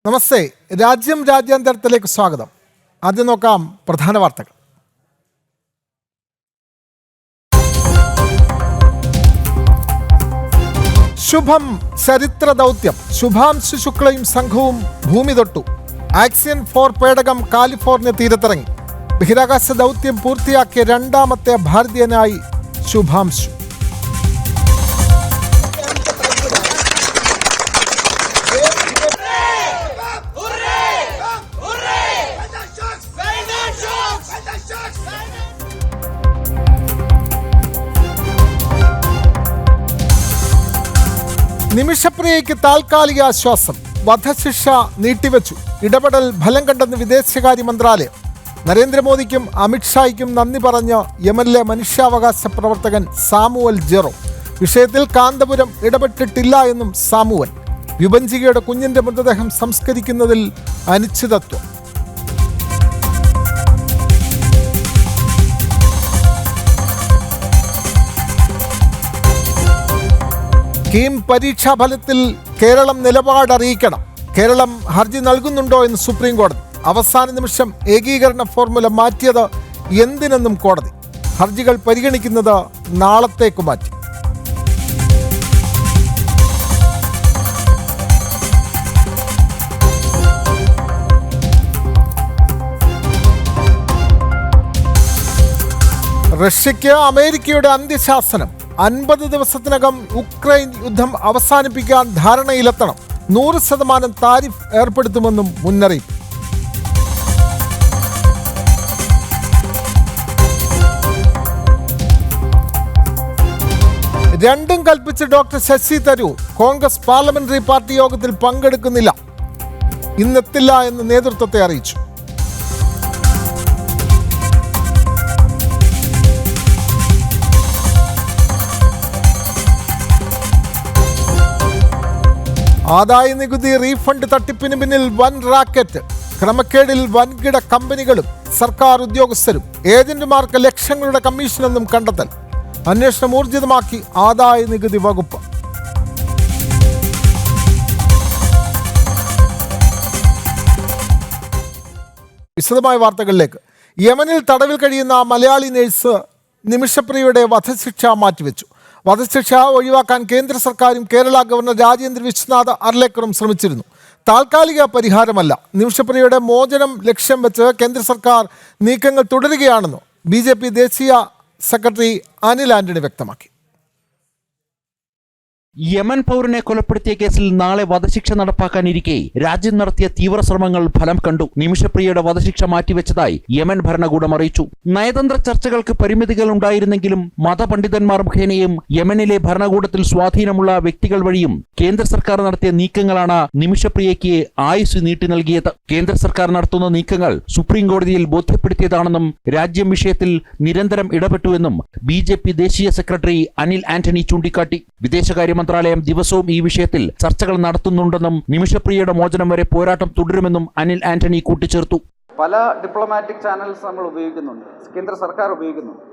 നമസ്തേ. രാജ്യാന്തരത്തിലേക്ക് സ്വാഗതം. ആദ്യം നോക്കാം പ്രധാന വാർത്തകൾ. ശുഭം ചരിത്ര ദൗത്യം. ശുഭാംശു ശുക്ലയും സംഘവും ഭൂമി തൊട്ടു. ആക്സിയൻ 4 പേടകം കാലിഫോർണിയ തീരത്തിറങ്ങി. ബഹിരാകാശ ദൗത്യം പൂർത്തിയാക്കിയ രണ്ടാമത്തെ ഭാരതീയനായി ശുഭാംശു. നിമിഷപ്രിയയ്ക്ക് താൽക്കാലിക ആശ്വാസം. വധശിക്ഷ നീട്ടിവെച്ചു. ഇടപെടൽ ഫലം കണ്ടെന്ന് വിദേശകാര്യ മന്ത്രാലയം. നരേന്ദ്രമോദിക്കും അമിത്ഷായ്ക്കും നന്ദി പറഞ്ഞ യമനിലെ മനുഷ്യാവകാശ പ്രവർത്തകൻ സാമുവൽ ജെറോ. വിഷയത്തിൽ കാന്തപുരം ഇടപെട്ടിട്ടില്ല എന്നും സാമുവൽ. വിഭജികയുടെ കുഞ്ഞിന്റെ മൃതദേഹം സംസ്കരിക്കുന്നതിൽ അനിശ്ചിതത്വം. കീം പരീക്ഷാഫലത്തിൽ കേരളം നിലപാടറിയിക്കണം. കേരളം ഹർജി നൽകുന്നുണ്ടോ എന്ന് സുപ്രീം കോടതി. അവസാന നിമിഷം ഏകീകരണ ഫോർമുല മാറ്റിയത് എന്തിനെന്നും കോടതി. ഹർജികൾ പരിഗണിക്കുന്നത് നാളത്തേക്ക് മാറ്റി. റഷ്യയ്ക്ക് അമേരിക്കയുടെ അന്ത്യശാസനം. 50 ദിവസത്തിനകം ഉക്രൈൻ യുദ്ധം അവസാനിപ്പിക്കാൻ ധാരണയിലെത്തണം. 100% താരിഫ് ഏർപ്പെടുത്തുമെന്നും മുന്നറിയിപ്പ്. രണ്ടും കൽപ്പിച്ച് doctor Shashi Tharoor Congress parliamentary party യോഗത്തിൽ പങ്കെടുക്കുന്നില്ല. ഇന്നെത്തില്ല എന്ന് നേതൃത്വത്തെ അറിയിച്ചു. ആദായ നികുതി റീഫണ്ട് തട്ടിപ്പിന് പിന്നിൽ വൻ റാക്കറ്റ്. ക്രമക്കേടിൽ വൻകിട കമ്പനികളും സർക്കാർ ഉദ്യോഗസ്ഥരും ഏജന്റുമാർക്ക് ലക്ഷങ്ങളുടെ കമ്മീഷനെന്നും കണ്ടെത്തൽ. അന്വേഷണം ഊർജിതമാക്കി ആദായ നികുതി വകുപ്പ്. വിശദമായ വാർത്തകളിലേക്ക്. യമനിൽ തടവിൽ കഴിയുന്ന മലയാളി നേഴ്സ് നിമിഷപ്രിയയുടെ വധശിക്ഷ മാറ്റിവെച്ചു. വധശിക്ഷ ഒഴിവാക്കാൻ കേന്ദ്ര സർക്കാരും കേരള ഗവർണർ രാജേന്ദ്ര വിശ്വനാഥ് അർലേക്കറും ശ്രമിച്ചിരുന്നു. താൽക്കാലിക പരിഹാരമല്ല. നിമിഷപ്രിയയുടെ മോചനം ലക്ഷ്യം വെച്ച് കേന്ദ്ര സർക്കാർ നീക്കങ്ങൾ തുടരുകയാണെന്ന് BJP ദേശീയ സെക്രട്ടറി അനിൽ ആന്റണി വ്യക്തമാക്കി. യമൻ പൗരനെ കൊലപ്പെടുത്തിയ കേസിൽ നാളെ വധശിക്ഷ നടപ്പാക്കാനിരിക്കെ രാജ്യം നടത്തിയ തീവ്ര ശ്രമങ്ങൾ ഫലം കണ്ടു. നിമിഷപ്രിയയുടെ വധശിക്ഷ മാറ്റിവെച്ചതായി യമൻ ഭരണകൂടം അറിയിച്ചു. നയതന്ത്ര ചർച്ചകൾക്ക് പരിമിതികൾ ഉണ്ടായിരുന്നെങ്കിലും മതപണ്ഡിതന്മാർ മുഖേനയും യമനിലെ ഭരണകൂടത്തിൽ സ്വാധീനമുള്ള വ്യക്തികൾ വഴിയും കേന്ദ്ര സർക്കാർ നടത്തിയ നീക്കങ്ങളാണ് നിമിഷപ്രിയയ്ക്ക് ആയുസ് നീട്ടി നൽകിയത്. കേന്ദ്ര സർക്കാർ നടത്തുന്ന നീക്കങ്ങൾ സുപ്രീം കോടതിയിൽ ബോധ്യപ്പെടുത്തിയതാണെന്നും രാജ്യം വിഷയത്തിൽ നിരന്തരം ഇടപെട്ടുവെന്നും BJP ദേശീയ സെക്രട്ടറി അനിൽ ആന്റണി ചൂണ്ടിക്കാട്ടി. വിദേശകാര്യ മന്ത്രാലയം ദിവസവും ഈ വിഷയത്തിൽ ചർച്ചകൾ നടത്തുന്നുണ്ടെന്നും നിമിഷപ്രിയയുടെ മോചനം വരെ പോരാട്ടം തുടരുമെന്നും അനിൽ ആന്റണി കൂട്ടിച്ചേർത്തു. പല ഡിപ്ലോമാറ്റിക് ചാനൽസ് നമ്മൾ ഉപയോഗിക്കുന്നുണ്ട്, കേന്ദ്ര സർക്കാർ ഉപയോഗിക്കുന്നുണ്ട്.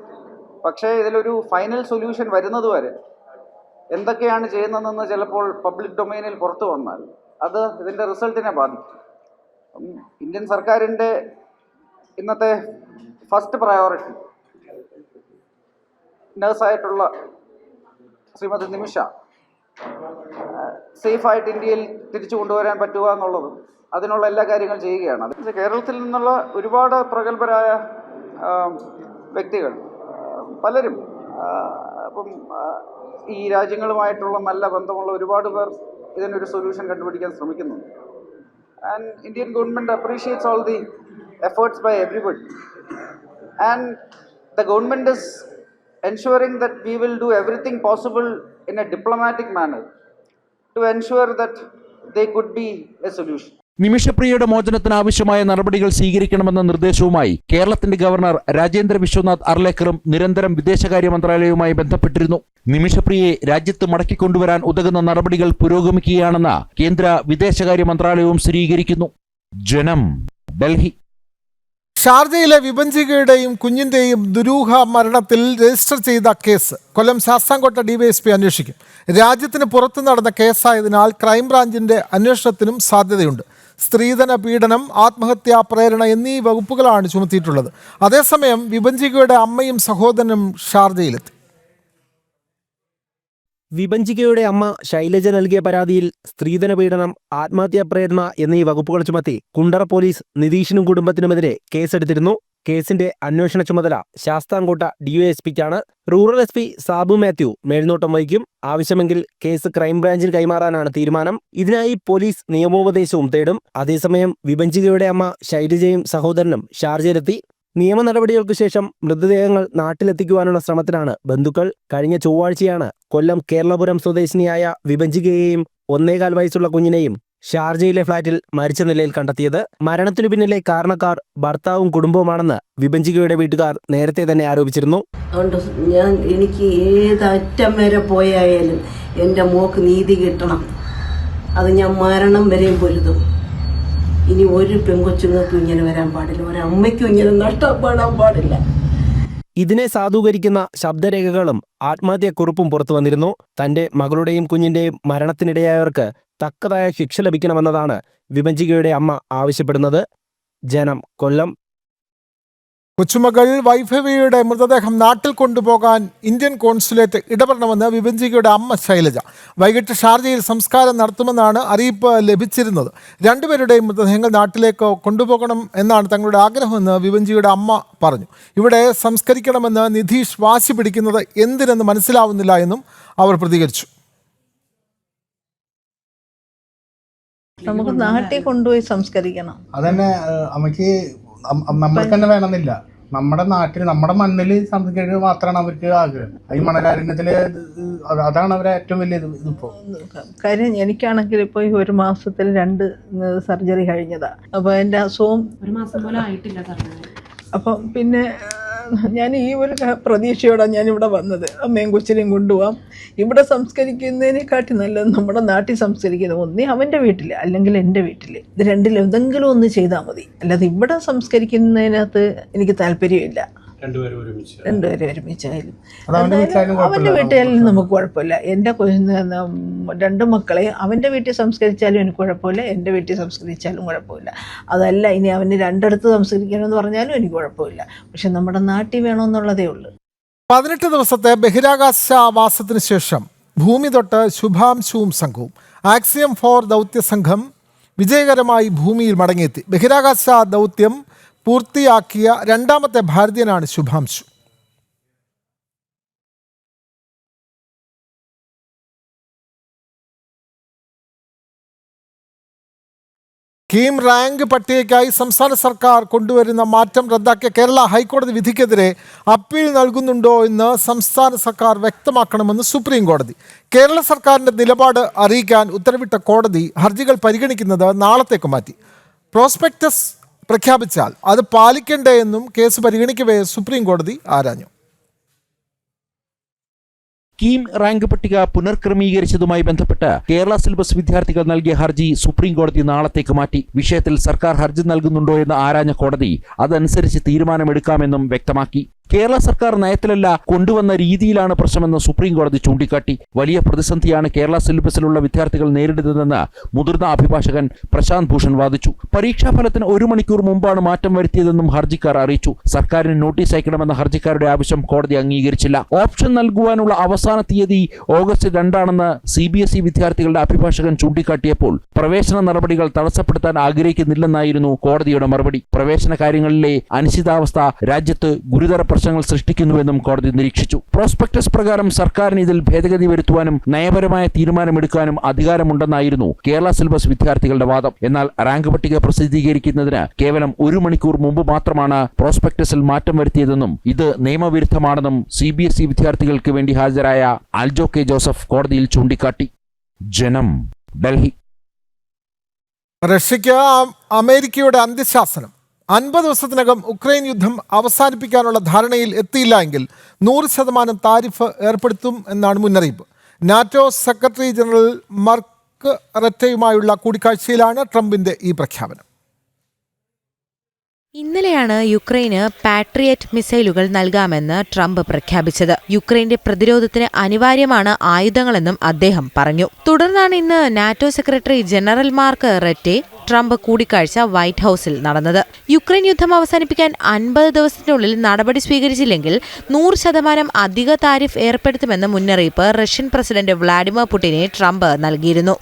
പക്ഷേ ഇതിലൊരു ഫൈനൽ സൊല്യൂഷൻ വരുന്നതുവരെ എന്തൊക്കെയാണ് ചെയ്യുന്നതെന്ന് ചിലപ്പോൾ പബ്ലിക് ഡൊമൈനിൽ പുറത്തു വന്നാൽ അത് ഇതിൻ്റെ റിസൾട്ടിനെ ബാധിക്കും. ഇന്ത്യൻ സർക്കാരിൻ്റെ ഇന്നത്തെ ഫസ്റ്റ് പ്രയോറിറ്റി നഴ്സായിട്ടുള്ള ശ്രീമതി നിമിഷ സേഫായിട്ട് ഇന്ത്യയിൽ തിരിച്ചു കൊണ്ടുവരാൻ പറ്റുക എന്നുള്ളതും അതിനുള്ള എല്ലാ കാര്യങ്ങളും ചെയ്യുകയാണ്. അത് കേരളത്തിൽ നിന്നുള്ള ഒരുപാട് പ്രഗത്ഭരായ വ്യക്തികൾ പലരും അപ്പം ഈ രാജ്യങ്ങളുമായിട്ടുള്ള നല്ല ബന്ധമുള്ള ഒരുപാട് പേർ ഇതിനൊരു സൊല്യൂഷൻ കണ്ടുപിടിക്കാൻ ശ്രമിക്കുന്നുണ്ട്. And Indian government appreciates all the efforts by everybody and the government is ensuring that we will do everything possible in a diplomatic manner to ensure that there could be a solution. നിമിഷപ്രിയയുടെ മോചനത്തിന് ആവശ്യമായ നടപടികൾ സ്വീകരിക്കണമെന്ന നിർദ്ദേശവുമായി കേരളത്തിന്റെ governor Rajendra Vishwanath അർലേക്കറും നിരന്തരം വിദേശകാര്യ മന്ത്രാലയവുമായി ബന്ധപ്പെട്ടിരുന്നു. നിമിഷപ്രിയയെ രാജ്യത്ത് മടക്കിക്കൊണ്ടുവരാൻ ഉതകുന്ന നടപടികൾ പുരോഗമിക്കുകയാണെന്ന് കേന്ദ്ര വിദേശകാര്യ മന്ത്രാലയവും സ്ഥിരീകരിക്കുന്നു. ജനം, ഡൽഹി. ഷാർജയിലെ വിഭജികയുടെയും കുഞ്ഞിൻ്റെയും ദുരൂഹ മരണത്തിൽ രജിസ്റ്റർ ചെയ്ത കേസ് കൊല്ലം ശാസ്താംകോട്ട ഡിവൈഎസ്പി അന്വേഷിക്കും. രാജ്യത്തിന് പുറത്തു നടന്ന കേസായതിനാൽ ക്രൈംബ്രാഞ്ചിൻ്റെ അന്വേഷണത്തിനും സാധ്യതയുണ്ട്. സ്ത്രീധന പീഡനം, ആത്മഹത്യാ പ്രേരണ എന്നീ വകുപ്പുകളാണ് ചുമത്തിയിട്ടുള്ളത്. അതേസമയം വിഭജികയുടെ അമ്മയും സഹോദരനും ഷാർജയിലെത്തി. വിഭജികയുടെ അമ്മ ശൈലജ നൽകിയ പരാതിയിൽ സ്ത്രീധന പീഡനം, ആത്മഹത്യാ പ്രേരണ എന്നീ വകുപ്പുകൾ ചുമത്തി കുണ്ടറ പോലീസ് നിതീഷിനും കുടുംബത്തിനുമെതിരെ കേസെടുത്തിരുന്നു. കേസിന്റെ അന്വേഷണ ചുമതല ശാസ്താംകോട്ട ഡിവൈഎസ്പിക്കാണ്. Rural S P Sabu Mathew മേൽനോട്ടം വഹിക്കും. ആവശ്യമെങ്കിൽ കേസ് ക്രൈംബ്രാഞ്ചിന് കൈമാറാനാണ് തീരുമാനം. ഇതിനായി പോലീസ് നിയമോപദേശവും തേടും. അതേസമയം വിഭജികയുടെ അമ്മ ശൈലജയും സഹോദരനും ഷാർജയിലെത്തി. നിയമ നടപടികൾക്ക് ശേഷം മൃതദേഹങ്ങൾ നാട്ടിലെത്തിക്കുവാനുള്ള ശ്രമത്തിലാണ് ബന്ധുക്കൾ. കഴിഞ്ഞ ചൊവ്വാഴ്ചയാണ് കൊല്ലം കേരളപുരം സ്വദേശിനിയായ വിഭജികയെയും 1.25 വയസ്സുള്ള കുഞ്ഞിനെയും ഷാർജയിലെ ഫ്ളാറ്റിൽ മരിച്ച നിലയിൽ കണ്ടെത്തിയത്. മരണത്തിനു പിന്നിലെ കാരണക്കാർ ഭർത്താവും കുടുംബവുമാണെന്ന് വിഭജികയുടെ വീട്ടുകാർ നേരത്തെ തന്നെ ആരോപിച്ചിരുന്നു. അതുകൊണ്ട് എനിക്ക് ഏതറ്റം വരെ പോയായാലും എൻ്റെ മോക്ക് നീതി കിട്ടണം. അത് ഞാൻ മരണം വരെയും പൊരുതും. ഇനി ഒരു പെൺകൊച്ചുങ്ങൾക്കും ഇങ്ങനെ വരാൻ പാടില്ല, ഒരമ്മയ്ക്കും ഇങ്ങനെ നഷ്ടപ്പെടാൻ പാടില്ല. ഇതിനെ സാധൂകരിക്കുന്ന ശബ്ദരേഖകളും ആത്മഹത്യാക്കുറിപ്പും പുറത്തു വന്നിരുന്നു. തന്റെ മകളുടെയും കുഞ്ഞിന്റെയും മരണത്തിനിടയായവർക്ക് തക്കതായ ശിക്ഷ ലഭിക്കണമെന്നതാണ് വിഭജികയുടെ അമ്മ ആവശ്യപ്പെടുന്നത്. ജനം, കൊല്ലം. കൊച്ചുമകൾ വൈഭവിയുടെ മൃതദേഹം നാട്ടിൽ കൊണ്ടുപോകാൻ ഇന്ത്യൻ കോൺസുലേറ്റ് ഇടപെടണമെന്ന് വിഭജികയുടെ അമ്മ ശൈലജ. വൈകിട്ട് ഷാർജയിൽ സംസ്കാരം നടത്തുമെന്നാണ് അറിയിപ്പ് ലഭിച്ചിരുന്നത്. രണ്ടുപേരുടെയും മൃതദേഹങ്ങൾ നാട്ടിലേക്ക് കൊണ്ടുപോകണം എന്നാണ് തങ്ങളുടെ ആഗ്രഹമെന്ന് വിഭജികയുടെ അമ്മ പറഞ്ഞു. ഇവിടെ സംസ്കരിക്കണമെന്ന് നിതീഷ് വാശി പിടിക്കുന്നത് എന്തിനെന്ന് മനസ്സിലാവുന്നില്ല എന്നും അവർ പ്രതികരിച്ചു. നമുക്ക് നാട്ടിൽ കൊണ്ടുപോയി സംസ്കരിക്കണം. അതന്നെ അമ്മയ്ക്ക് നമ്മൾക്ക് തന്നെ വേണമെന്നില്ല. നമ്മുടെ നാട്ടിൽ നമ്മുടെ മണ്ണിൽ സംസ്കരിക്കുക മാത്രമാണ് അവർക്ക് ആഗ്രഹം. ഈ മണകാരണ്യത്തില് അതാണ് അവരെ ഏറ്റവും വലിയ ഇതിപ്പോ കാര്യം. എനിക്കാണെങ്കിൽ ഇപ്പോൾ ഈ 1 മാസത്തിൽ 2 സർജറി കഴിഞ്ഞതാ. അപ്പോൾ എൻ്റെ അസുഖം 1 മാസം പോലും ആയിട്ടില്ല സർജറി. അപ്പം പിന്നെ ഞാൻ ഈ ഒരു പ്രതീക്ഷയോടാണ് ഞാനിവിടെ വന്നത്. അമ്മയും കൊച്ചിനെയും കൊണ്ടുപോകാം. ഇവിടെ സംസ്കരിക്കുന്നതിനെക്കാട്ടി നല്ലത് നമ്മുടെ നാട്ടിൽ സംസ്കരിക്കുന്നത്. ഒന്നേ അവൻ്റെ വീട്ടിൽ, അല്ലെങ്കിൽ എൻ്റെ വീട്ടിൽ. ഇത് രണ്ടിലും എന്തെങ്കിലും ഒന്ന് ചെയ്താൽ മതി. അല്ലാതെ ഇവിടെ സംസ്കരിക്കുന്നതിനകത്ത് എനിക്ക് താല്പര്യമില്ല. രണ്ടുപേരും ഒരുമിച്ചായാലും അവൻ്റെ വീട്ടിലായാലും നമുക്ക് കുഴപ്പമില്ല. എൻ്റെ 2 മക്കളെ അവൻ്റെ വീട്ടിൽ സംസ്കരിച്ചാലും എനിക്ക് കുഴപ്പമില്ല, എൻ്റെ വീട്ടിൽ സംസ്കരിച്ചാലും കുഴപ്പമില്ല. അതല്ല ഇനി അവന് 2 സംസ്കരിക്കണമെന്ന് പറഞ്ഞാലും എനിക്ക് കുഴപ്പമില്ല. പക്ഷെ നമ്മുടെ നാട്ടിൽ വേണമെന്നുള്ളതേ ഉള്ളൂ. 18 ദിവസത്തെ ബഹിരാകാശവാസത്തിന് ശേഷം ഭൂമി തൊട്ട് ശുഭാംശുവും സംഘവും ആക്സിയം 4 ദൗത്യ സംഘം വിജയകരമായി ഭൂമിയിൽ മടങ്ങിയെത്തി. ബഹിരാകാശ ദൗത്യം പൂർത്തിയാക്കിയ 2ാമത്തെ ഭാരതീയനാണ് ശുഭാംശു. കീം റാങ്ക് പട്ടികയ്ക്കായി സംസ്ഥാന സർക്കാർ കൊണ്ടുവരുന്ന മാറ്റം റദ്ദാക്കിയ കേരള ഹൈക്കോടതി വിധിക്കെതിരെ അപ്പീൽ നൽകുന്നുണ്ടോ എന്ന് സംസ്ഥാന സർക്കാർ വ്യക്തമാക്കണമെന്ന് സുപ്രീം കോടതി. കേരള സർക്കാരിൻ്റെ നിലപാട് അറിയിക്കാൻ ഉത്തരവിട്ട കോടതി ഹർജികൾ പരിഗണിക്കുന്നത് നാളത്തേക്ക് മാറ്റി. പ്രോസ്പെക്ടസ് പ്രഖ്യാപിച്ചാൽ അത് പാലിക്കണ്ടേ എന്നും കേസ് പരിഗണിക്കവേ സുപ്രീം കോടതി ആരാഞ്ഞു. കീം റാങ്ക് പട്ടിക പുനർക്രമീകരിച്ചതുമായി ബന്ധപ്പെട്ട് കേരള സിലബസ് വിദ്യാർത്ഥികൾ നൽകിയ ഹർജി സുപ്രീം കോടതി നാളത്തേക്ക് മാറ്റി. വിഷയത്തിൽ സർക്കാർ ഹർജി നൽകുന്നുണ്ടോ എന്ന് ആരാഞ്ഞ കോടതി അതനുസരിച്ച് തീരുമാനമെടുക്കാമെന്നും വ്യക്തമാക്കി. കേരള സർക്കാർ നയത്തിലല്ല കൊണ്ടുവന്ന രീതിയിലാണ് പ്രശ്നമെന്ന് സുപ്രീം കോടതി ചൂണ്ടിക്കാട്ടി. വലിയ പ്രതിസന്ധിയാണ് കേരള സിലബസിലുള്ള വിദ്യാർത്ഥികൾ നേരിടുന്നതെന്ന് മുതിർന്ന അഭിഭാഷകൻ പ്രശാന്ത് ഭൂഷൺ വാദിച്ചു. പരീക്ഷാഫലത്തിന് 1 മണിക്കൂർ മുമ്പാണ് മാറ്റം വരുത്തിയതെന്നും ഹർജിക്കാർ അറിയിച്ചു. സർക്കാരിന് നോട്ടീസ് അയക്കണമെന്ന ഹർജിക്കാരുടെ ആവശ്യം കോടതി അംഗീകരിച്ചില്ല. ഓപ്ഷൻ നൽകുവാനുള്ള അവസാന തീയതി ഓഗസ്റ്റ് 2 ആണെന്ന് CBSE വിദ്യാർത്ഥികളുടെ അഭിഭാഷകൻ ചൂണ്ടിക്കാട്ടിയപ്പോൾ പ്രവേശന നടപടികൾ തടസ്സപ്പെടുത്താൻ ആഗ്രഹിക്കുന്നില്ലെന്നായിരുന്നു കോടതിയുടെ മറുപടി. പ്രവേശന കാര്യങ്ങളിലെ അനിശ്ചിതാവസ്ഥ രാജ്യത്ത് ഗുരുതര പ്രശ്നങ്ങൾ സൃഷ്ടിക്കുന്നുവെന്നും കോടതി നിരീക്ഷിച്ചു. പ്രോസ്പെക്ടസ് പ്രകാരം സർക്കാരിന് ഇതിൽ ഭേദഗതി വരുത്തുവാനും നയപരമായ തീരുമാനമെടുക്കാനും അധികാരമുണ്ടെന്നായിരുന്നു കേരള സിലബസ് വിദ്യാർത്ഥികളുടെ വാദം. എന്നാൽ റാങ്ക് പട്ടിക പ്രസിദ്ധീകരിക്കുന്നതിന് കേവലം 1 മണിക്കൂർ മുമ്പ് മാത്രമാണ് പ്രോസ്പെക്ടസിൽ മാറ്റം വരുത്തിയതെന്നും ഇത് നിയമവിരുദ്ധമാണെന്നും CBSE വിദ്യാർത്ഥികൾക്ക് വേണ്ടി ഹാജരായ ആൽജോ കെ ജോസഫ് കോടതിയിൽ ചൂണ്ടിക്കാട്ടി. ജനം, ഡൽഹി. റഷ്യയ്ക്ക് അമേരിക്കയുടെ അന്ത്യശാസനം. 50 ദിവസത്തിനകം ഉക്രൈൻ യുദ്ധം അവസാനിപ്പിക്കാനുള്ള ധാരണയിൽ എത്തിയില്ല എങ്കിൽ 100% താരിഫ് ഏർപ്പെടുത്തും എന്നാണ് മുന്നറിയിപ്പ്. നാറ്റോ സെക്രട്ടറി ജനറൽ മാർക്ക് ററ്റയുമായുള്ള കൂടിക്കാഴ്ചയിലാണ് ട്രംപിന്റെ ഈ പ്രഖ്യാപനം. ഇന്നലെയാണ് യുക്രൈന് പാട്രിയറ്റ് മിസൈലുകൾ നൽകാമെന്ന് ട്രംപ് പ്രഖ്യാപിച്ചത്. യുക്രൈന്റെ പ്രതിരോധത്തിന് അനിവാര്യമാണ് ആയുധങ്ങളെന്നും അദ്ദേഹം പറഞ്ഞു. തുടർന്നാണ് ഇന്ന് NATO secretary general Mark Rutte Trump കൂടിക്കാഴ്ച വൈറ്റ് ഹൌസിൽ നടന്നത്. യുക്രൈൻ യുദ്ധം അവസാനിപ്പിക്കാൻ 50 ദിവസത്തിനുള്ളിൽ നടപടി സ്വീകരിച്ചില്ലെങ്കിൽ 100% അധിക താരിഫ് ഏർപ്പെടുത്തുമെന്ന് മുന്നറിയിപ്പ് റഷ്യൻ പ്രസിഡന്റ് വ്ളാഡിമിർ പുടിനെ ട്രംപ് നൽകിയിരുന്നു.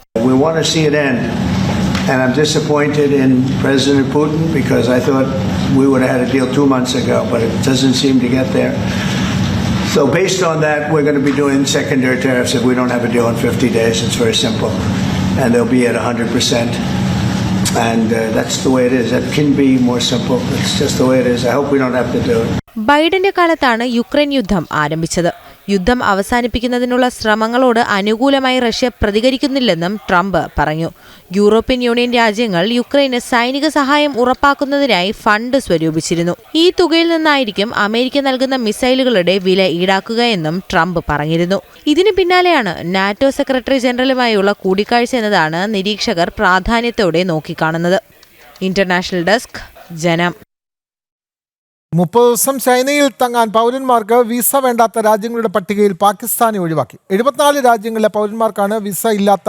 And I'm disappointed in President Putin because I thought we would have had a deal 2 months ago, but it doesn't seem to get there. So based on that, we're going to be doing secondary tariffs if we don't have a deal in 50 days. It's very simple. And they'll be at 100%. And that's the way it is. It can be more simple. It's just the way it is. I hope we don't have to do it. ബൈഡന്റെ കാലത്താണ് Ukraine യുദ്ധം ആരംഭിച്ചത്. യുദ്ധം അവസാനിപ്പിക്കുന്നതിനുള്ള ശ്രമങ്ങളോട് അനുകൂലമായി Russia പ്രതികരിക്കുന്നില്ലെന്നും Trump പറഞ്ഞു. European union രാജ്യങ്ങൾ യുക്രൈന് സൈനിക സഹായം ഉറപ്പാക്കുന്നതിനായി ഫണ്ട് സ്വരൂപിച്ചിരുന്നു. ഈ തുകയിൽ നിന്നായിരിക്കും അമേരിക്ക നൽകുന്ന മിസൈലുകളുടെ വില ഈടാക്കുകയെന്നും ട്രംപ് പറഞ്ഞിരുന്നു. ഇതിന് പിന്നാലെയാണ് നാറ്റോ സെക്രട്ടറി ജനറലുമായുള്ള കൂടിക്കാഴ്ച എന്നതാണ് നിരീക്ഷകർ പ്രാധാന്യത്തോടെ നോക്കിക്കാണുന്നത്. ഇന്റർനാഷണൽ ഡെസ്ക്, ജനം. 30 ദിവസം ചൈനയിൽ തങ്ങാൻ പൗരന്മാർക്ക് വിസ വേണ്ടാത്ത രാജ്യങ്ങളുടെ പട്ടികയിൽ പാകിസ്ഥാനെ ഒഴിവാക്കി. 74 രാജ്യങ്ങളിലെ പൗരന്മാർക്കാണ് വിസ ഇല്ലാത്ത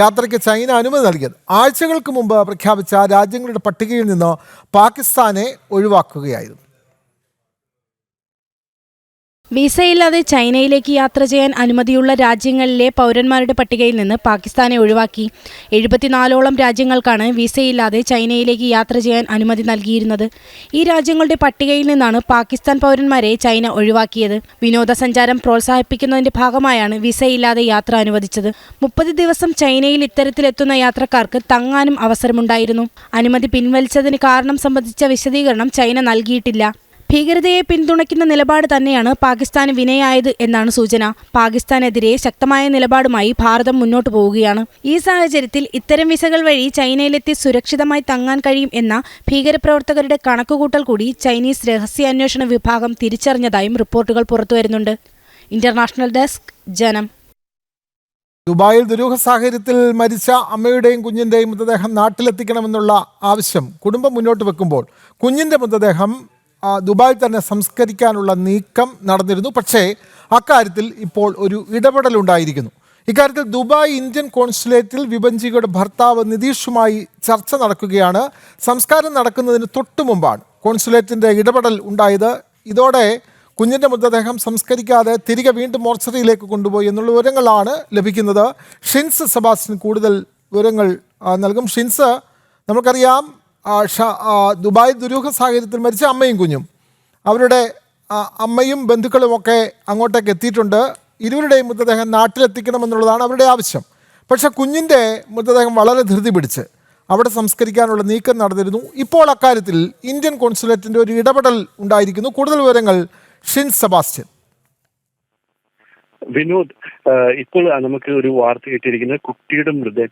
യാത്രയ്ക്ക് ചൈന അനുമതി നൽകിയത്. ആഴ്ചകൾക്ക് മുമ്പ് പ്രഖ്യാപിച്ച രാജ്യങ്ങളുടെ പട്ടികയിൽ നിന്ന് പാകിസ്ഥാനെ ഒഴിവാക്കുകയായിരുന്നു. വിസയില്ലാതെ ചൈനയിലേക്ക് യാത്ര ചെയ്യാൻ അനുമതിയുള്ള രാജ്യങ്ങളിലെ പൗരന്മാരുടെ പട്ടികയിൽ നിന്ന് പാകിസ്ഥാനെ ഒഴിവാക്കി. 74ഓളം രാജ്യങ്ങൾക്കാണ് വിസയില്ലാതെ ചൈനയിലേക്ക് യാത്ര ചെയ്യാൻ അനുമതി നൽകിയിരുന്നത്. ഈ രാജ്യങ്ങളുടെ പട്ടികയിൽ നിന്നാണ് പാകിസ്ഥാൻ പൗരന്മാരെ ചൈന ഒഴിവാക്കിയത്. വിനോദസഞ്ചാരം പ്രോത്സാഹിപ്പിക്കുന്നതിന്റെ ഭാഗമായാണ് വിസയില്ലാതെ യാത്ര അനുവദിച്ചത്. 30 ദിവസം ചൈനയിൽ ഇത്തരത്തിലെത്തുന്ന യാത്രക്കാർക്ക് തങ്ങാനും അവസരമുണ്ടായിരുന്നു. അനുമതി പിൻവലിച്ചതിന് കാരണം സംബന്ധിച്ച വിശദീകരണം ചൈന നൽകിയിട്ടില്ല. ഭീകരതയെ പിന്തുണയ്ക്കുന്ന നിലപാട് തന്നെയാണ് പാകിസ്ഥാന് വിനയായത് എന്നാണ് സൂചന. പാകിസ്ഥാനെതിരെ ശക്തമായ നിലപാടുമായി ഭാരതം മുന്നോട്ടു പോവുകയാണ്. ഈ സാഹചര്യത്തിൽ ഇത്തരം വിസകൾ വഴി ചൈനയിലെത്തി സുരക്ഷിതമായി തങ്ങാൻ കഴിയും എന്ന ഭീകരപ്രവർത്തകരുടെ കണക്കുകൂട്ടൽ കൂടി ചൈനീസ് രഹസ്യാന്വേഷണ വിഭാഗം തിരിച്ചറിഞ്ഞതായും റിപ്പോർട്ടുകൾ പുറത്തുവരുന്നുണ്ട്. ഇന്റർനാഷണൽ ഡെസ്ക്, ജനം. ദുബായിൽ ദുരൂഹ സാഹചര്യത്തിൽ മരിച്ച അമ്മയുടെയും കുഞ്ഞിൻ്റെയും മൃതദേഹം നാട്ടിലെത്തിക്കണമെന്നുള്ള ആവശ്യം കുടുംബം മുന്നോട്ട് വെക്കുമ്പോൾ കുഞ്ഞിൻ്റെ മൃതദേഹം ദുബായിൽ തന്നെ സംസ്കരിക്കാനുള്ള നീക്കം നടന്നിരുന്നു. പക്ഷേ അക്കാര്യത്തിൽ ഇപ്പോൾ ഒരു ഇടപെടലുണ്ടായിരിക്കുന്നു. ഇക്കാര്യത്തിൽ ദുബായ് ഇന്ത്യൻ കോൺസുലേറ്റിൽ വിഭജികയുടെ ഭർത്താവ് നിതീഷുമായി ചർച്ച നടക്കുകയാണ്. സംസ്കാരം നടക്കുന്നതിന് തൊട്ടു മുമ്പാണ് കോൺസുലേറ്റിൻ്റെ ഇടപെടൽ ഉണ്ടായത്. ഇതോടെ കുഞ്ഞിൻ്റെ മൃതദേഹം സംസ്കരിക്കാതെ തിരികെ വീണ്ടും മോർച്ചറിയിലേക്ക് കൊണ്ടുപോയി എന്നുള്ള വിവരങ്ങളാണ് ലഭിക്കുന്നത്. ഷിൻസ് സെബാസ്റ്റ്യൻ കൂടുതൽ വിവരങ്ങൾ നൽകും. ഷിൻസ്, നമുക്കറിയാം ദുബായ് ദുരൂഹ സാഹചര്യത്തിൽ മരിച്ച അമ്മയും കുഞ്ഞും, അവരുടെ അമ്മയും ബന്ധുക്കളുമൊക്കെ അങ്ങോട്ടേക്ക് എത്തിയിട്ടുണ്ട്. ഇരുവരുടെയും മൃതദേഹം നാട്ടിലെത്തിക്കണമെന്നുള്ളതാണ് അവരുടെ ആവശ്യം. പക്ഷെ കുഞ്ഞിൻ്റെ മൃതദേഹം വളരെ ധൃതി പിടിച്ച് അവിടെ സംസ്കരിക്കാനുള്ള നീക്കം നടന്നിരുന്നു. ഇപ്പോൾ അക്കാര്യത്തിൽ ഇന്ത്യൻ കോൺസുലേറ്റിൻ്റെ ഒരു ഇടപെടൽ ഉണ്ടായിരിക്കുന്നു. കൂടുതൽ വിവരങ്ങൾ ഷിൻസ് സെബാസ്റ്റ്യൻ. വിനോദ്, ഇപ്പോൾ നമുക്ക് ഒരു വാർത്ത കിട്ടിയിരിക്കുന്നത്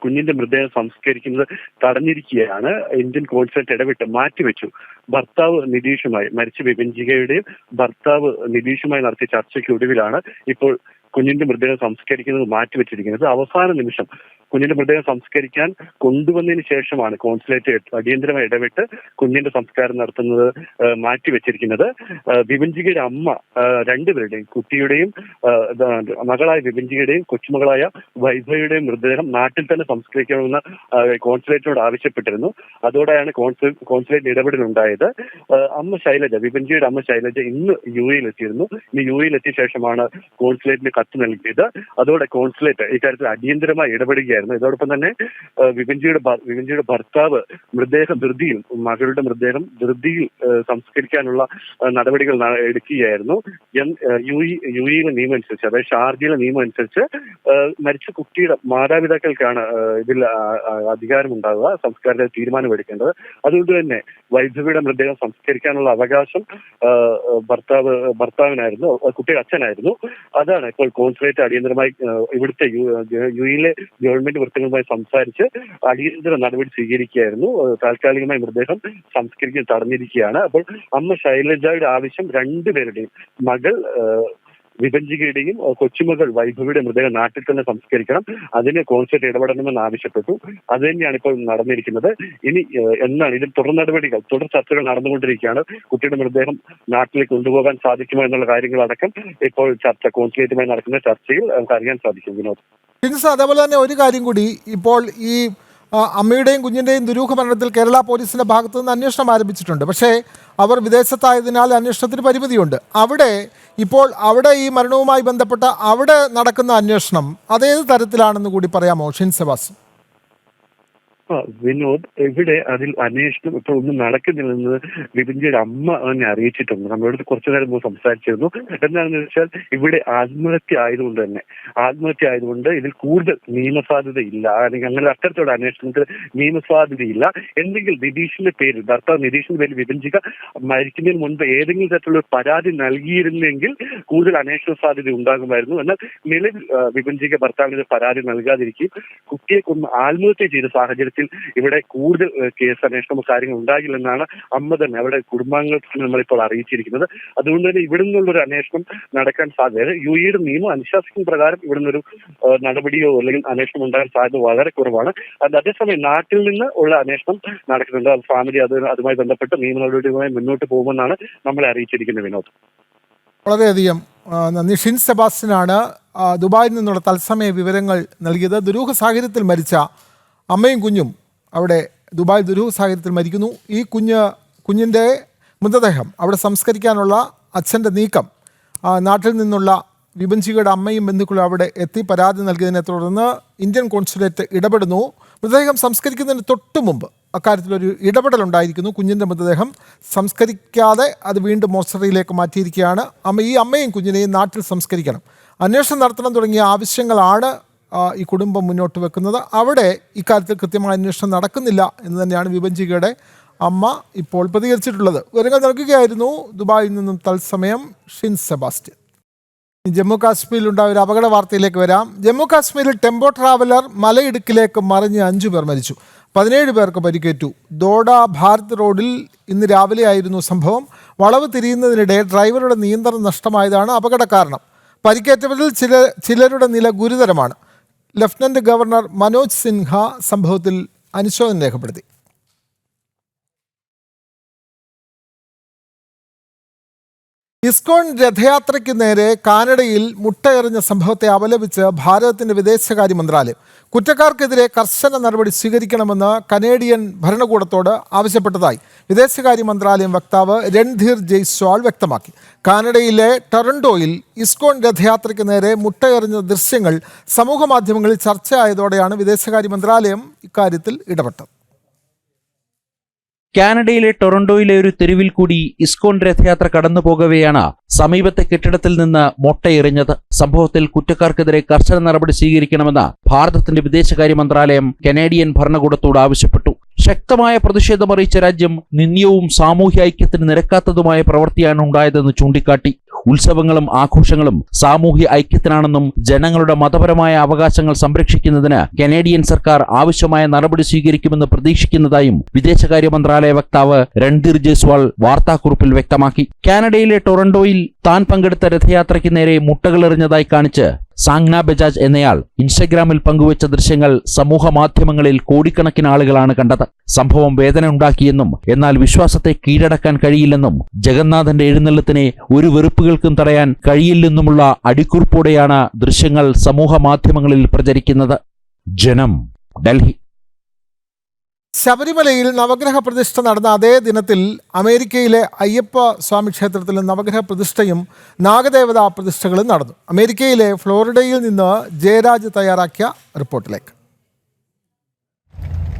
കുഞ്ഞിന്റെ മൃതദേഹം സംസ്കരിക്കുന്നത് തടഞ്ഞിരിക്കുകയാണ്. ഇന്ത്യൻ കോൺസുലേറ്റ് ഇടപെട്ട് മാറ്റിവെച്ചു. ഭർത്താവ് നിതീഷുമായി, മരിച്ച വിഭജികയുടെയും ഭർത്താവ് നിതീഷുമായി നടത്തിയ ചർച്ചയ്ക്കൊടുവിലാണ് ഇപ്പോൾ കുഞ്ഞിന്റെ മൃതദേഹം സംസ്കരിക്കുന്നത് മാറ്റിവെച്ചിരിക്കുന്നത്. അവസാന നിമിഷം കുഞ്ഞിന്റെ മൃതദേഹം സംസ്കരിക്കാൻ കൊണ്ടുവന്നതിന് ശേഷമാണ് കോൺസുലേറ്റ് അടിയന്തരമായി ഇടപെട്ട് കുഞ്ഞിന്റെ സംസ്കാരം നടത്തുന്നത് മാറ്റിവെച്ചിരിക്കുന്നത്. വിഭജികയുടെ അമ്മ രണ്ടുപേരുടെയും, കുട്ടിയുടെയും മകളായ വിഭജികയുടെയും കൊച്ചുമകളായ വൈഭവയുടെയും മൃതദേഹം നാട്ടിൽ തന്നെ സംസ്കരിക്കണമെന്ന് കോൺസുലേറ്റിനോട് ആവശ്യപ്പെട്ടിരുന്നു. അതോടെയാണ് കോൺസുലേറ്റ് ഇടപെടലുണ്ടായത്. അമ്മ ശൈലജ, വിഭജികയുടെ അമ്മ ശൈലജ ഇന്ന് യുഎഇയിൽ എത്തിയിരുന്നു. ഇന്ന് യുഎഇയിൽ എത്തിയ ശേഷമാണ് കോൺസുലേറ്റിന് കത്ത് നൽകിയത്. അതോടെ കോൺസുലേറ്റ് ഇക്കാര്യത്തിൽ അടിയന്തരമായി ഇടപെടുകയായിരുന്നു. ഇതോടൊപ്പം തന്നെ വിഭജിയുടെ ഭർത്താവ് മകളുടെ മൃതദേഹം ധൃതിയിൽ സംസ്കരിക്കാനുള്ള നടപടികൾ എടുക്കുകയായിരുന്നു. യുഎഇയിലെ നിയമം അനുസരിച്ച്, അതായത് ഷാർജയിലെ നിയമം അനുസരിച്ച് മരിച്ച കുട്ടിയുടെ മാതാപിതാക്കൾക്കാണ് ഇതിൽ അധികാരമുണ്ടാവുക, സംസ്കാരത്തിൽ തീരുമാനമെടുക്കേണ്ടത്. അതുകൊണ്ട് തന്നെ വൈഭവിയുടെ മൃതദേഹം സംസ്കരിക്കാനുള്ള അവകാശം ഭർത്താവിനായിരുന്നു, കുട്ടിയുടെ അച്ഛനായിരുന്നു. അതാണ് ഇപ്പോൾ കോൺസുലേറ്റ് അടിയന്തരമായി ഇവിടുത്തെ യുഎഇയിലെ ഗവൺമെന്റ് വൃത്തങ്ങളുമായി സംസാരിച്ച് അടിയന്തര നടപടി സ്വീകരിക്കുകയായിരുന്നു. താൽക്കാലികമായി മൃതദേഹം സംസ്കരിക്കാൻ തടഞ്ഞിരിക്കുകയാണ്. അപ്പോൾ അമ്മ ശൈലജയുടെ ആവശ്യം രണ്ടുപേരുടെയും, മകൾ വിഭജികയുടെയും കൊച്ചുമകൾ വൈഭവിയുടെ മൃതദേഹം നാട്ടിൽ തന്നെ സംസ്കരിക്കണം, അതിന് കോൺസുലേറ്റ് ഇടപെടണമെന്ന് ആവശ്യപ്പെട്ടു. അത് തന്നെയാണ് ഇപ്പോൾ നടന്നിരിക്കുന്നത്. ഇനി എന്നാണ് ഇതിൽ തുടർ ചർച്ചകൾ നടന്നുകൊണ്ടിരിക്കുകയാണ്. കുട്ടിയുടെ മൃതദേഹം നാട്ടിലേക്ക് കൊണ്ടുപോകാൻ സാധിക്കുമോ എന്നുള്ള കാര്യങ്ങളടക്കം ഇപ്പോൾ കോൺസുലേറ്റുമായി നടക്കുന്ന ചർച്ചയിൽ നമുക്ക് അറിയാൻ സാധിക്കും. വിനോദ്, അതേപോലെ തന്നെ ഒരു കാര്യം കൂടി, ഇപ്പോൾ ഈ അമ്മയുടെയും കുഞ്ഞിൻ്റെയും ദുരൂഹ മരണത്തിൽ കേരള പോലീസിൻ്റെ ഭാഗത്തു നിന്ന് അന്വേഷണം ആരംഭിച്ചിട്ടുണ്ട്. പക്ഷേ അവർ വിദേശത്തായതിനാൽ അന്വേഷണത്തിന് പരിമിതിയുണ്ട്. അവിടെ ഈ മരണവുമായി ബന്ധപ്പെട്ട അവിടെ നടക്കുന്ന അന്വേഷണം അതേത് തരത്തിലാണെന്ന് കൂടി പറയാമോ ഷിൻ സെബാസ്റ്റ്യൻ? വിനോദ്, ഇവിടെ അതിൽ അന്വേഷണം ഇപ്പോൾ ഒന്നും നടക്കുന്നില്ലെന്ന് വിപിൻജിയുടെ അമ്മ തന്നെ അറിയിച്ചിട്ടുണ്ട്. നമ്മളോട് കുറച്ചു നേരം മുമ്പ് സംസാരിച്ചിരുന്നു. എന്താണെന്ന് വെച്ചാൽ ഇവിടെ ആത്മഹത്യ ആയതുകൊണ്ട് ഇതിൽ കൂടുതൽ നിയമസാധ്യതയില്ല, അല്ലെങ്കിൽ അങ്ങനെ അത്തരത്തിലുള്ള അന്വേഷണത്തിൽ നിയമസാധ്യതയില്ല. എന്തെങ്കിലും ഭർത്താവ് നിതീഷിന്റെ പേരിൽ വിഭജിക മരിക്കുന്നതിന് മുൻപ് ഏതെങ്കിലും തരത്തിലുള്ള പരാതി നൽകിയിരുന്നെങ്കിൽ കൂടുതൽ അന്വേഷണ സാധ്യത ഉണ്ടാകുമായിരുന്നു. എന്നാൽ നിലവിൽ വിഭജിക ഭർത്താവിന് പരാതി നൽകാതിരിക്കുകയും കുട്ടിയെ കൊന്ന് ആത്മഹത്യ ചെയ്ത സാഹചര്യത്തിൽ ഇവിടെ കൂടുതൽ കേസ് അന്വേഷണമോ കാര്യങ്ങൾ ഉണ്ടാകില്ലെന്നാണ് അമ്മ തന്നെ അവരുടെ കുടുംബാംഗങ്ങൾക്ക് നമ്മളിപ്പോൾ അറിയിച്ചിരിക്കുന്നത്. അതുകൊണ്ട് തന്നെ ഇവിടെ നിന്നുള്ളൊരു അന്വേഷണം നടക്കാൻ സാധ്യത, യുഎഇയുടെ നിയമം അനുശാസിക്കുന്ന പ്രകാരം ഇവിടെ നിന്നൊരു നടപടിയോ അല്ലെങ്കിൽ അന്വേഷണം ഉണ്ടാകാൻ സാധ്യത വളരെ കുറവാണ്. അതേസമയം നാട്ടിൽ നിന്ന് ഉള്ള അന്വേഷണം നടക്കുന്നുണ്ട്. അത് ഫാമിലി അതുമായി ബന്ധപ്പെട്ട് നിയമ നടപടികളുമായി മുന്നോട്ട് പോകുമെന്നാണ് നമ്മളെ അറിയിച്ചിരിക്കുന്നത്. വിനോദ്, വളരെയധികം നന്ദി. ഷിൻ സെബാസ്റ്റ്യനാണ് ദുബായിൽ നിന്നുള്ള തത്സമയ വിവരങ്ങൾ നൽകിയത്. ദുരൂഹ സാഹചര്യത്തിൽ മരിച്ച അമ്മയും കുഞ്ഞും അവിടെ ദുബായ് ദുരൂഹ സാഹചര്യത്തിൽ മരിക്കുന്നു. ഈ കുഞ്ഞിൻ്റെ മൃതദേഹം അവിടെ സംസ്കരിക്കാനുള്ള അച്ഛൻ്റെ നീക്കം നാട്ടിൽ നിന്നുള്ള വിഭജികയുടെ അമ്മയും ബന്ധുക്കളും അവിടെ എത്തി പരാതി നൽകിയതിനെ തുടർന്ന് ഇന്ത്യൻ കോൺസുലേറ്റ് ഇടപെടുന്നു. മൃതദേഹം സംസ്കരിക്കുന്നതിന് തൊട്ടു മുമ്പ് അക്കാര്യത്തിലൊരു ഇടപെടലുണ്ടായിരിക്കുന്നു. കുഞ്ഞിൻ്റെ മൃതദേഹം സംസ്കരിക്കാതെ അത് വീണ്ടും മോർച്ചറിയിലേക്ക് മാറ്റിയിരിക്കുകയാണ്. ഈ അമ്മയും കുഞ്ഞിനെയും നാട്ടിൽ സംസ്കരിക്കണം, അന്വേഷണം നടത്തണം തുടങ്ങിയ ആവശ്യങ്ങളാണ് ഈ കുടുംബം മുന്നോട്ട് വെക്കുന്നത്. അവിടെ ഇക്കാര്യത്തിൽ കൃത്യമായ അന്വേഷണം നടക്കുന്നില്ല എന്ന് തന്നെയാണ് വിഭജികയുടെ അമ്മ ഇപ്പോൾ പ്രതികരിച്ചിട്ടുള്ളത്. വിവരങ്ങൾ നൽകുകയായിരുന്നു ദുബായിൽ നിന്നും തത്സമയം ഷിൻ സെബാസ്റ്റ്യൻ. ജമ്മു കാശ്മീരിലുണ്ടായ ഒരു അപകട വാർത്തയിലേക്ക് വരാം. ജമ്മു കാശ്മീരിൽ ടെമ്പോ ട്രാവലർ മലയിടുക്കിലേക്ക് മറിഞ്ഞ് 5 പേർ മരിച്ചു, 17 പേർക്ക് പരിക്കേറ്റു. ദോഡ ഭാരത് റോഡിൽ ഇന്ന് രാവിലെയായിരുന്നു സംഭവം. വളവ് തിരിയുന്നതിനിടെ ഡ്രൈവറുടെ നിയന്ത്രണം നഷ്ടമായതാണ് അപകട കാരണം. പരിക്കേറ്റവരിൽ ചിലരുടെ നില ഗുരുതരമാണ്. ലഫ്റ്റനന്റ് ഗവർണർ മനോജ് സിൻഹ സംഭവത്തിൽ അനുശോചനം രേഖപ്പെടുത്തി. ഇസ്കോൺ രഥയാത്രയ്ക്ക് നേരെ കാനഡയിൽ മുട്ടയെറിഞ്ഞ സംഭവത്തെ അപലപിച്ച് ഭാരതത്തിന്റെ വിദേശകാര്യ മന്ത്രാലയം കുറ്റക്കാർക്കെതിരെ കർശന നടപടി സ്വീകരിക്കണമെന്ന് കനേഡിയൻ ഭരണകൂടത്തോട് ആവശ്യപ്പെട്ടതായി വിദേശകാര്യ മന്ത്രാലയം വക്താവ് രൺധീർ ജയ്സ്വാൾ വ്യക്തമാക്കി. കാനഡയിലെ ടൊറന്റോയിൽ ഇസ്കോൺ രഥയാത്രയ്ക്ക് നേരെ മുട്ടയെറിഞ്ഞ ദൃശ്യങ്ങൾ സമൂഹ മാധ്യമങ്ങളിൽ ചർച്ചയായതോടെയാണ് വിദേശകാര്യ മന്ത്രാലയം ഇക്കാര്യത്തിൽ ഇടപെട്ടത്. കാനഡയിലെ ടൊറന്റോയിലെ ഒരു തെരുവിൽ കൂടി ഇസ്കോൺ രഥയാത്ര കടന്നു പോകവെയാണ് സമീപത്തെ കെട്ടിടത്തിൽ നിന്ന് മൊട്ടയെറിഞ്ഞത്. സംഭവത്തിൽ കുറ്റക്കാർക്കെതിരെ കർശന നടപടി സ്വീകരിക്കണമെന്ന് ഭാരതത്തിന്റെ വിദേശകാര്യ മന്ത്രാലയം കനേഡിയൻ ഭരണകൂടത്തോട് ആവശ്യപ്പെട്ടു. ശക്തമായ പ്രതിഷേധമറിയിച്ച രാജ്യം നിന്ദ്യവും സാമൂഹ്യ ഐക്യത്തിന് നിരക്കാത്തതുമായ പ്രവൃത്തിയാണ് ഉണ്ടായതെന്ന് ചൂണ്ടിക്കാട്ടി. ഉത്സവങ്ങളും ആഘോഷങ്ങളും സാമൂഹ്യ ഐക്യത്തിനാണെന്നും ജനങ്ങളുടെ മതപരമായ അവകാശങ്ങൾ സംരക്ഷിക്കുന്നതിന് കനേഡിയൻ സർക്കാർ ആവശ്യമായ നടപടി സ്വീകരിക്കുമെന്ന് പ്രതീക്ഷിക്കുന്നതായും വിദേശകാര്യ മന്ത്രാലയ വക്താവ് രൺധീർ ജയ്സ്വാൾ വാർത്താക്കുറിപ്പിൽ വ്യക്തമാക്കി. കാനഡയിലെ ടൊറന്റോയിൽ താൻ പങ്കെടുത്ത രഥയാത്രയ്ക്ക് നേരെ മുട്ടകളെറിഞ്ഞതായി കാണിച്ച് സാങ്ന ബജാജ് എന്നയാൾ ഇൻസ്റ്റഗ്രാമിൽ പങ്കുവച്ച ദൃശ്യങ്ങൾ സമൂഹ മാധ്യമങ്ങളിൽ കോടിക്കണക്കിന് ആളുകളാണ് കണ്ടത്. സംഭവം വേദന ഉണ്ടാക്കിയെന്നും എന്നാൽ വിശ്വാസത്തെ കീഴടക്കാൻ കഴിയില്ലെന്നും ജഗന്നാഥന്റെ എഴുന്നള്ളത്തിനെ ഒരു വെറുപ്പുകൾക്കും തടയാൻ കഴിയില്ലെന്നുമുള്ള അടിക്കുറിപ്പോടെയാണ് ദൃശ്യങ്ങൾ സമൂഹ മാധ്യമങ്ങളിൽ പ്രചരിക്കുന്നത്. ജനം, ഡൽഹി. ശബരിമലയിൽ നവഗ്രഹ പ്രതിഷ്ഠ നടന്ന അതേ ദിനത്തിൽ അമേരിക്കയിലെ അയ്യപ്പ സ്വാമി ക്ഷേത്രത്തിൽ നവഗ്രഹ പ്രതിഷ്ഠയും നാഗദേവതാ പ്രതിഷ്ഠകളും നടന്നു. അമേരിക്കയിലെ ഫ്ലോറിഡയിൽ നിന്ന് ജയരാജ് തയ്യാറാക്കിയ റിപ്പോർട്ടിലേക്ക്.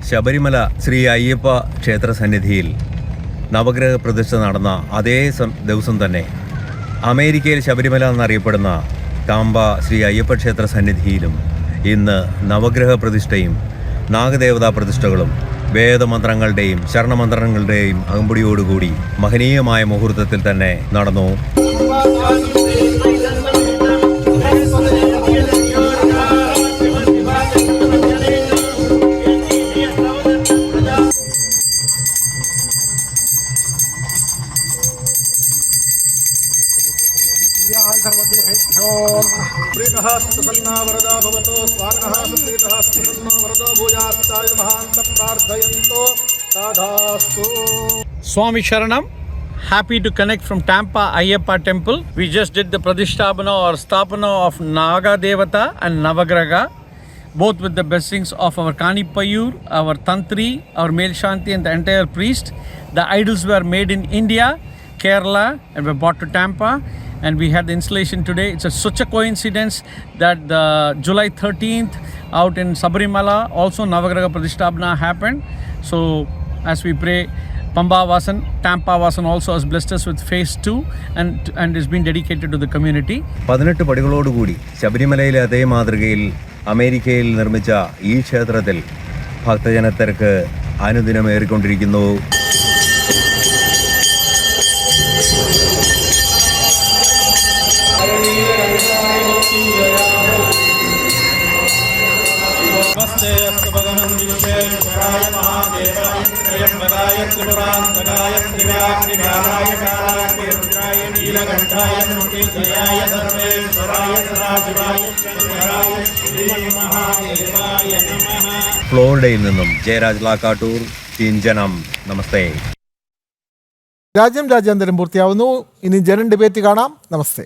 ശബരിമല ശ്രീ അയ്യപ്പ ക്ഷേത്ര സന്നിധിയിൽ നവഗ്രഹ പ്രതിഷ്ഠ നടന്ന അതേ ദിവസം തന്നെ അമേരിക്കയിൽ ശബരിമല എന്നറിയപ്പെടുന്ന കാമ്പ ശ്രീ അയ്യപ്പ ക്ഷേത്ര സന്നിധിയിലും ഇന്ന് നവഗ്രഹ പ്രതിഷ്ഠയും നാഗദേവതാ പ്രതിഷ്ഠകളും വേദമന്ത്രങ്ങളുടെയും ശരണമന്ത്രങ്ങളുടെയും അകമ്പടിയോടുകൂടി മഹനീയമായ മുഹൂർത്തത്തിൽ തന്നെ നടന്നു. Swami Sharanam, happy to connect from Tampa Ayyappa Temple. We just did the Pradishtabhana or Stapana of Naga Devata and Navagraha. both with the blessings of our Kanipayur, our Tantri, our Mel Shanti and the entire priest. The idols were made in India, Kerala, and were brought to Tampa. And we had the installation today. It's such a coincidence that the July 13th out in Sabarimala also Navagraha Pradishtabhana happened. So as we pray, Pamba Vasan, Tampa Vasan also has blessed us with phase 2 and is being dedicated to the community. 18 പടികളോടുകൂടി ശബരിമലയിലെ അതേ മാതൃകയിൽ അമേരിക്കയിൽ നിർമ്മിച്ച ഈ ക്ഷേത്രത്തിൽ ഭക്തജനത്തിരക്ക് അനുദിനം ഏറിക്കൊണ്ടിരിക്കുന്നു. ഫ്ലോറിഡയിൽ നിന്നും ജയരാജ് ലാക്കാട്ടൂർ, ചിഞ്ചനം. നമസ്തേ. രാജ്യം രാജ്യാന്തരം പൂർത്തിയാവുന്നു. ഇനി ജനൻ ഡിബേറ്റ് കാണാം. നമസ്തേ.